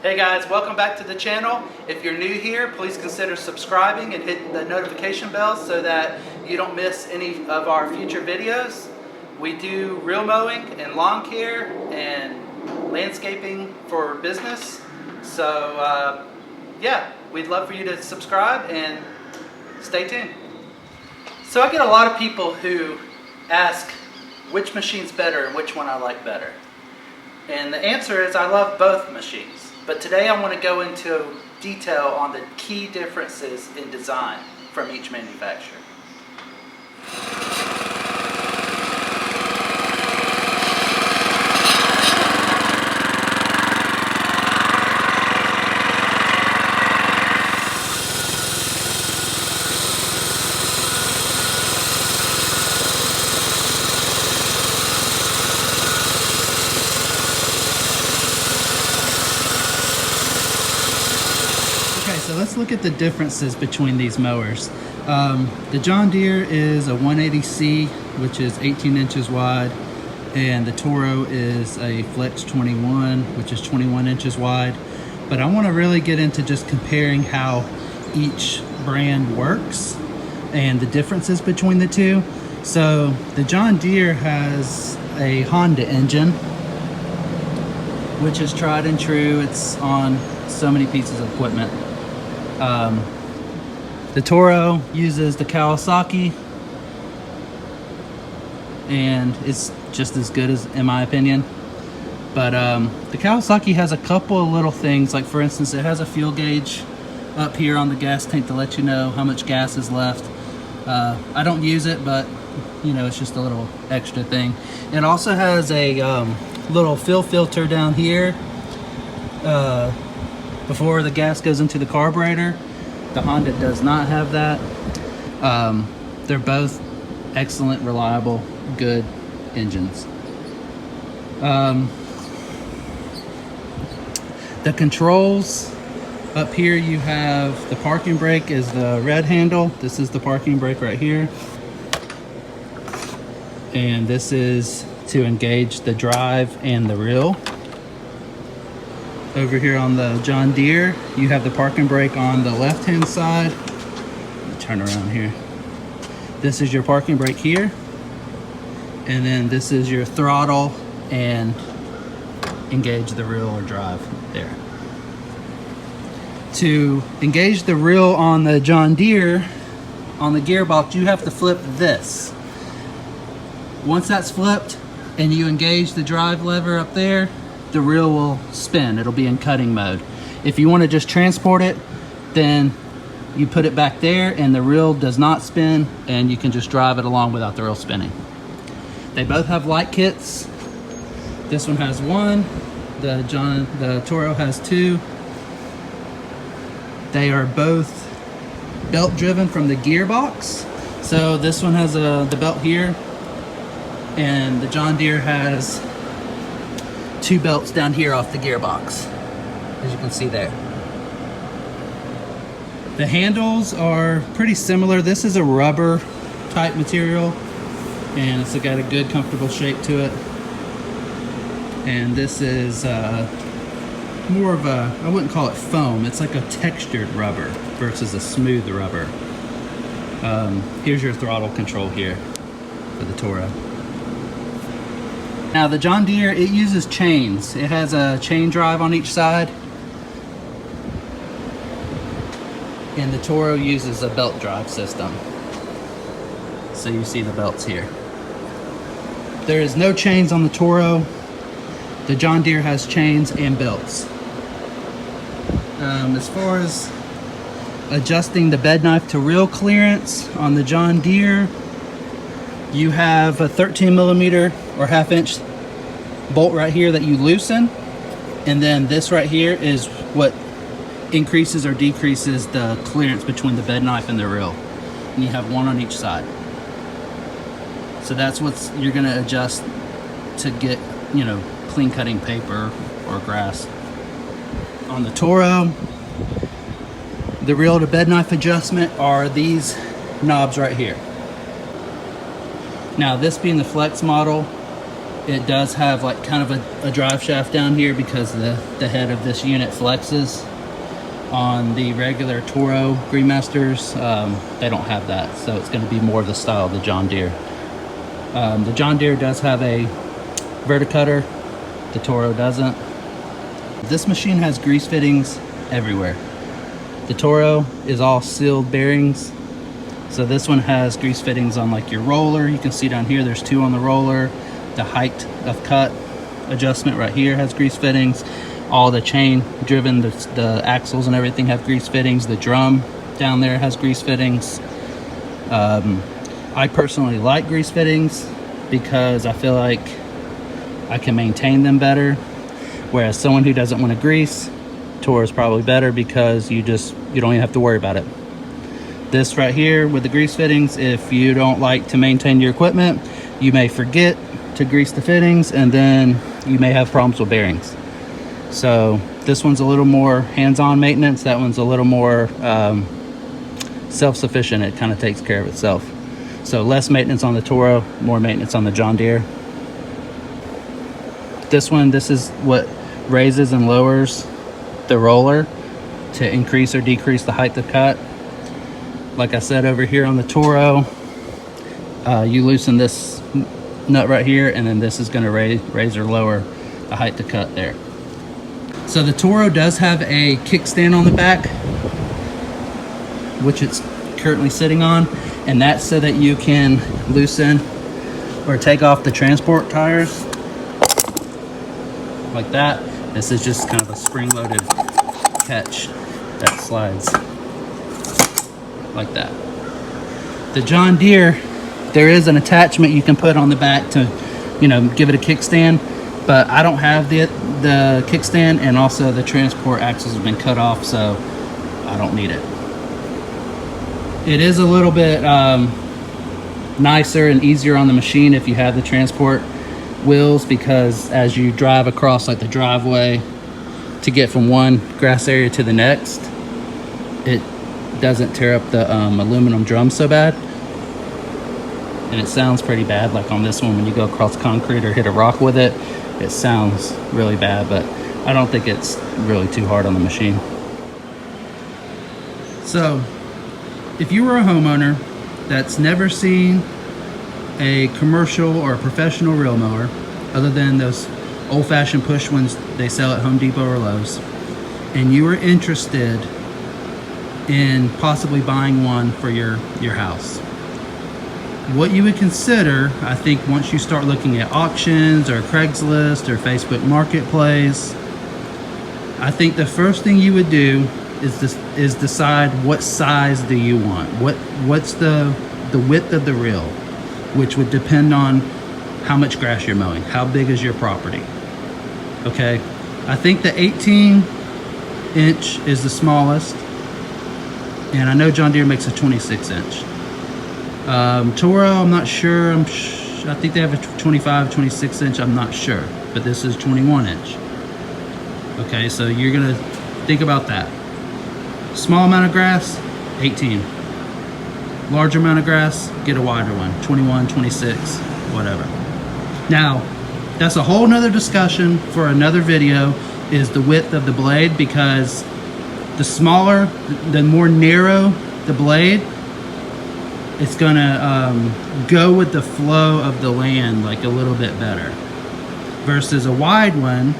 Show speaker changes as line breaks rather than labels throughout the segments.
Hey guys, welcome back to the channel. If you're new here, please consider subscribing and hit the notification bell so that you don't miss any of our future videos. We do reel mowing and lawn care and landscaping for business. So yeah, we'd love for you to subscribe and stay tuned. So I get a lot of people who ask which machine's better and which one I like better. And the answer is I love both machines. But today I want to go into detail on the key differences in design from each manufacturer. So let's look at the differences between these mowers. The John Deere is a 180C, which is 18 inches wide, and the Toro is a Flex 21, which is 21 inches wide. But I want to really get into just comparing how each brand works and the differences between the two. So the John Deere has a Honda engine, which is tried and true. It's on so many pieces of equipment. The Toro uses the Kawasaki, and it's just as good, as in my opinion. But the Kawasaki has a couple of little things, like for instance it has a fuel gauge up here on the gas tank to let you know how much gas is left. I don't use it, but you know, it's just a little extra thing. It also has a little fill filter down here before the gas goes into the carburetor. The Honda does not have that. They're both excellent, reliable, good engines. The controls, up here you have the parking brake is the red handle. This is the parking brake right here. And this is to engage the drive and the reel. Over here on the John Deere, you have the parking brake on the left-hand side. Let me turn around here. This is your parking brake here. And then this is your throttle and engage the reel or drive there. To engage the reel on the John Deere, on the gearbox, you have to flip this. Once that's flipped and you engage the drive lever up there, the reel will spin. It'll be in cutting mode. If you want to just transport it, then you put it back there and the reel does not spin, and you can just drive it along without the reel spinning. They both have light kits. This one has one, the Toro has two. They are both belt driven from the gearbox. So this one has the belt here, and the John Deere has two belts down here off the gearbox, as you can see there. The handles are pretty similar. This is a rubber type material, and it's got a good comfortable shape to it. And this is more of a, I wouldn't call it foam, it's like a textured rubber versus a smooth rubber. Here's your throttle control here for the Toro. Now the John Deere, it uses chains. It has a chain drive on each side. And the Toro uses a belt drive system. So you see the belts here. There is no chains on the Toro. The John Deere has chains and belts. As far as adjusting the bed knife to reel clearance on the John Deere, you have a 13 millimeter or half-inch bolt right here that you loosen, and then this right here is what increases or decreases the clearance between the bed knife and the reel. And you have one on each side. So that's what you're going to adjust to get, you know, clean cutting paper or grass. On the Toro, the reel to bed knife adjustment are these knobs right here. Now this being the Flex model, It does have like kind of a drive shaft down here because the head of this unit flexes. On the regular Toro Greenmasters, they don't have that, so it's going to be more of the style of the John Deere. The John Deere does have a verticutter, the Toro doesn't. This machine has grease fittings everywhere. The Toro is all sealed bearings, so this one has grease fittings on like your roller. You can see down here there's 2 on the roller. The height of cut adjustment right here has grease fittings. All the chain driven, the axles and everything have grease fittings. The drum down there has grease fittings. I personally like grease fittings because I feel like I can maintain them better. Whereas someone who doesn't want to grease, Toro is probably better because you don't even have to worry about it. This right here with the grease fittings, if you don't like to maintain your equipment, you may forget to grease the fittings and then you may have problems with bearings. So this one's a little more hands-on maintenance. That one's a little more self-sufficient. It kind of takes care of itself. So less maintenance on the Toro, more maintenance on the John Deere. This is what raises and lowers the roller to increase or decrease the height of cut. Like I said, over here on the Toro, you loosen this nut right here, and then this is going to raise or lower the height to cut there. So the Toro does have a kickstand on the back, which it's currently sitting on, and that's so that you can loosen or take off the transport tires like that. This is just kind of a spring-loaded catch that slides like that. The John Deere, there is an attachment you can put on the back to, give it a kickstand, but I don't have the kickstand, and also the transport axles have been cut off, so I don't need it. It is a little bit nicer and easier on the machine if you have the transport wheels, because as you drive across like the driveway to get from one grass area to the next, it doesn't tear up the aluminum drum so bad. And it sounds pretty bad, like on this one when you go across concrete or hit a rock with it, it sounds really bad, but I don't think it's really too hard on the machine. So if you were a homeowner that's never seen a commercial or a professional reel mower, other than those old-fashioned push ones they sell at Home Depot or Lowe's, and you were interested in possibly buying one for your house, what you would consider, I think, once you start looking at auctions or Craigslist or Facebook Marketplace, I think the first thing you would do is decide what size do you want. What's the width of the reel, which would depend on how much grass you're mowing, how big is your property. Okay, I think the 18-inch is the smallest, and I know John Deere makes a 26-inch. Toro, I'm not sure. I think they have a 25, 26-inch. I'm not sure, but this is 21-inch. Okay, so you're gonna think about that. Small amount of grass, 18. Larger amount of grass, get a wider one, 21, 26, whatever. Now, that's a whole nother discussion for another video, is the width of the blade, because the smaller, the more narrow the blade, it's gonna go with the flow of the land like a little bit better. Versus a wide one,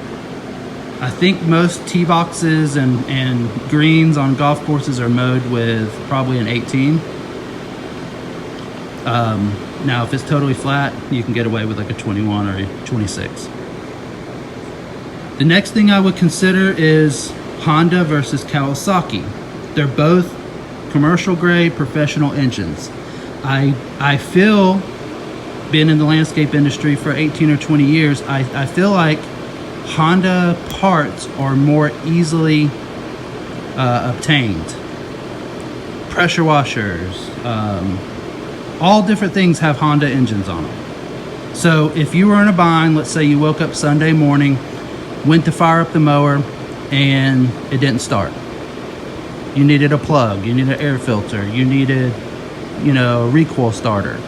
I think most tee boxes and greens on golf courses are mowed with probably an 18. Now if it's totally flat, you can get away with like a 21 or a 26. The next thing I would consider is Honda versus Kawasaki. They're both commercial grade professional engines. I feel, being in the landscape industry for 18 or 20 years, I feel like Honda parts are more easily obtained. Pressure washers, all different things have Honda engines on them. So if you were in a bind, let's say you woke up Sunday morning, went to fire up the mower, and it didn't start. You needed a plug, you needed an air filter, you needed, a recoil starter.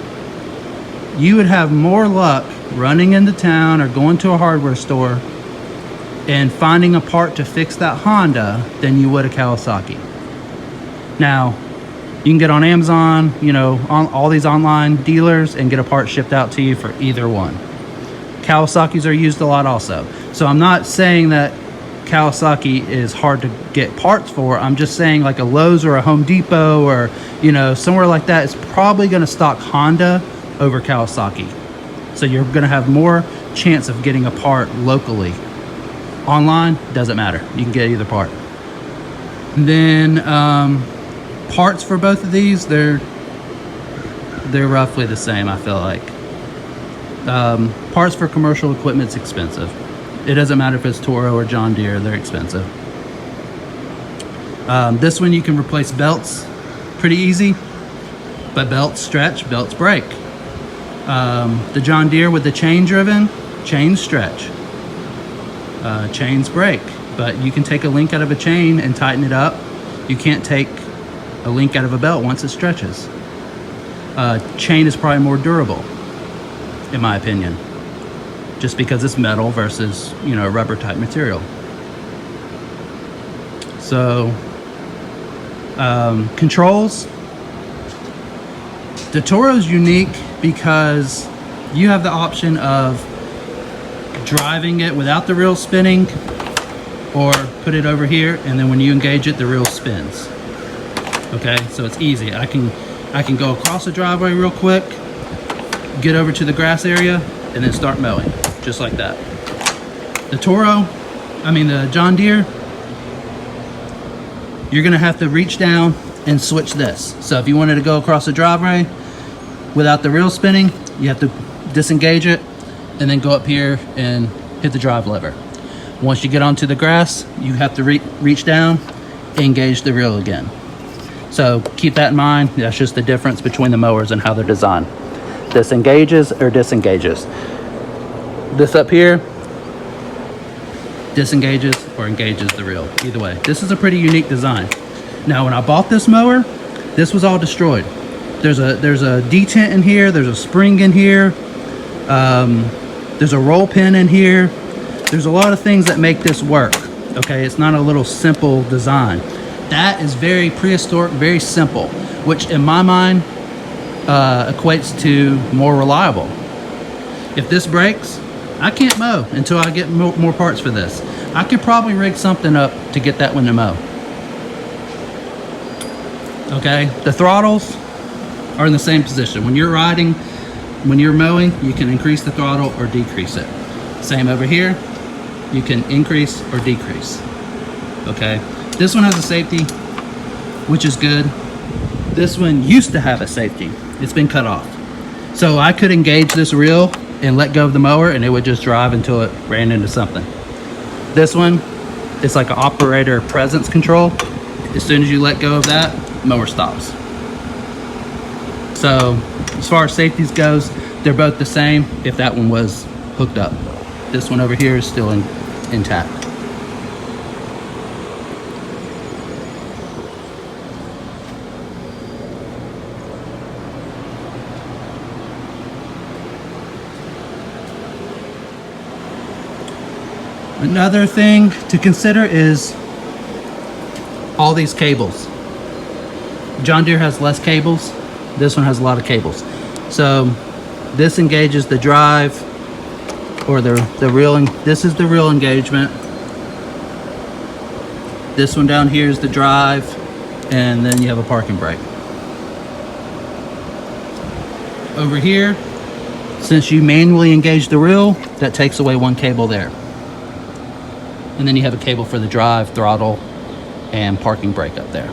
you would have more luck running into town or going to a hardware store and finding a part to fix that Honda than you would a Kawasaki. Now, you can get on Amazon, you know, on all these online dealers and get a part shipped out to you for either one. Kawasaki's are used a lot also. So I'm not saying that Kawasaki is hard to get parts for. I'm just saying like a Lowe's or a Home Depot or, you know, somewhere like that is probably going to stock Honda over Kawasaki. So you're going to have more chance of getting a part locally. Online, doesn't matter. You can get either part. And then parts for both of these, they're roughly the same, I feel like. Parts for commercial equipment's expensive. It doesn't matter if it's Toro or John Deere, they're expensive. This one you can replace belts pretty easy, but belts stretch, belts break. The John Deere with the chain driven, chains stretch, chains break, but you can take a link out of a chain and tighten it up. You can't take a link out of a belt once it stretches. Chain is probably more durable, in my opinion, just because it's metal versus, you know, rubber type material. So controls, the Toro's unique because you have the option of driving it without the reel spinning, or put it over here, and then when you engage it, the reel spins. Okay, so it's easy. I can go across the driveway real quick, get over to the grass area, and then start mowing, just like that. The the John Deere, you're gonna have to reach down and switch this. So if you wanted to go across the driveway without the reel spinning, you have to disengage it and then go up here and hit the drive lever. Once you get onto the grass, you have to reach down, engage the reel again. So keep that in mind. That's just the difference between the mowers and how they're designed. This engages or disengages. This up here disengages or engages the reel. Either way, this is a pretty unique design. Now, when I bought this mower, this was all destroyed. There's a detent in here. There's a spring in here. There's a roll pin in here. There's a lot of things that make this work. Okay, it's not a little simple design. That is very prehistoric, very simple, which in my mind equates to more reliable. If this breaks, I can't mow until I get more parts for this. I could probably rig something up to get that one to mow. Okay, the throttles are in the same position. When you're riding, when you're mowing, you can increase the throttle or decrease it. Same over here, you can increase or decrease. Okay, this one has a safety, which is good. This one used to have a safety. It's been cut off. So I could engage this reel and let go of the mower and it would just drive until it ran into something. This one, it's like an operator presence control. As soon as you let go of that, mower stops. So as far as safeties goes, they're both the same if that one was hooked up. This one over here is still intact. Another thing to consider is all these cables. John Deere has less cables. This one has a lot of cables. So this engages the drive or the reel. This is the reel engagement. This one down here is the drive, and then you have a parking brake. Over here, since you manually engage the reel, that takes away one cable there. And then you have a cable for the drive, throttle, and parking brake up there.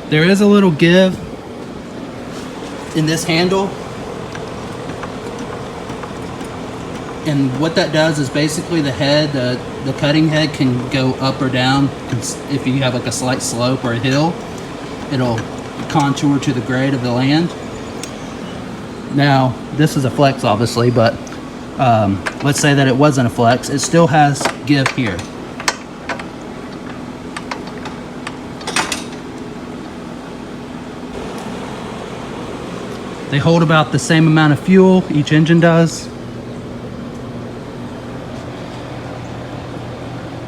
There is a little give in this handle. And what that does is basically the head, the cutting head can go up or down. If you have like a slight slope or a hill, it'll contour to the grade of the land. Now, this is a flex obviously, but let's say that it wasn't a flex. It still has give here. They hold about the same amount of fuel, each engine does.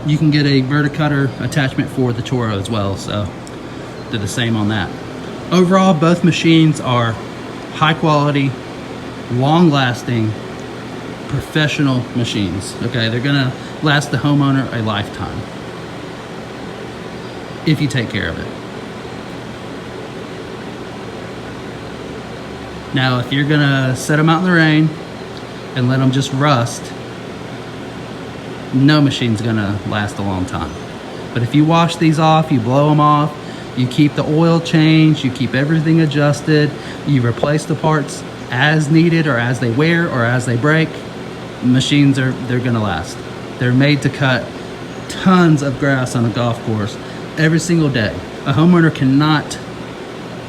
You can get a verticutter attachment for the Toro as well, so they're the same on that. Overall, both machines are high quality, long lasting, professional machines. Okay, they're gonna last the homeowner a lifetime if you take care of it. Now, if you're gonna set them out in the rain and let them just rust, no machine's gonna last a long time. But if you wash these off, you blow them off, you keep the oil changed, you keep everything adjusted, you replace the parts as needed or as they wear or as they break, machines they're gonna last. They're made to cut tons of grass on a golf course every single day. A homeowner cannot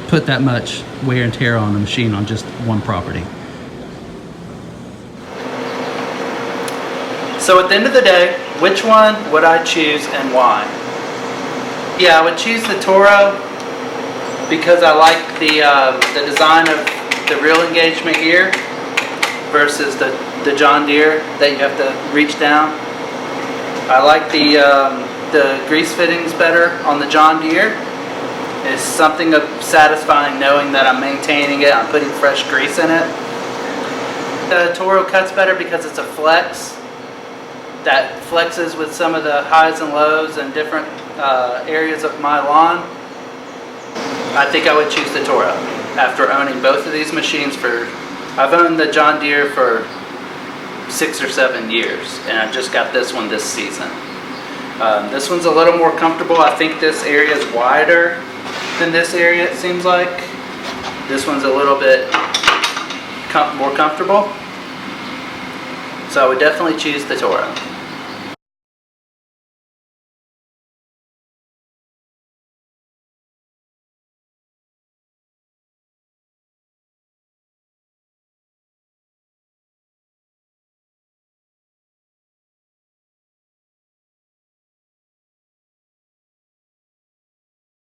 put that much wear and tear on a machine on just one property. So at the end of the day, which one would I choose and why? Yeah, I would choose the Toro because I like the design of the reel engagement here versus the John Deere that you have to reach down. I like the grease fittings better on the John Deere. It's something satisfying knowing that I'm maintaining it, I'm putting fresh grease in it. The Toro cuts better because it's a flex that flexes with some of the highs and lows and different areas of my lawn. I think I would choose the Toro after owning both of these machines I've owned the John Deere for 6 or 7 years, and I just got this one this season. This one's a little more comfortable. I think this area is wider than this area, it seems like. This one's a little bit more comfortable. So I would definitely choose the Toro.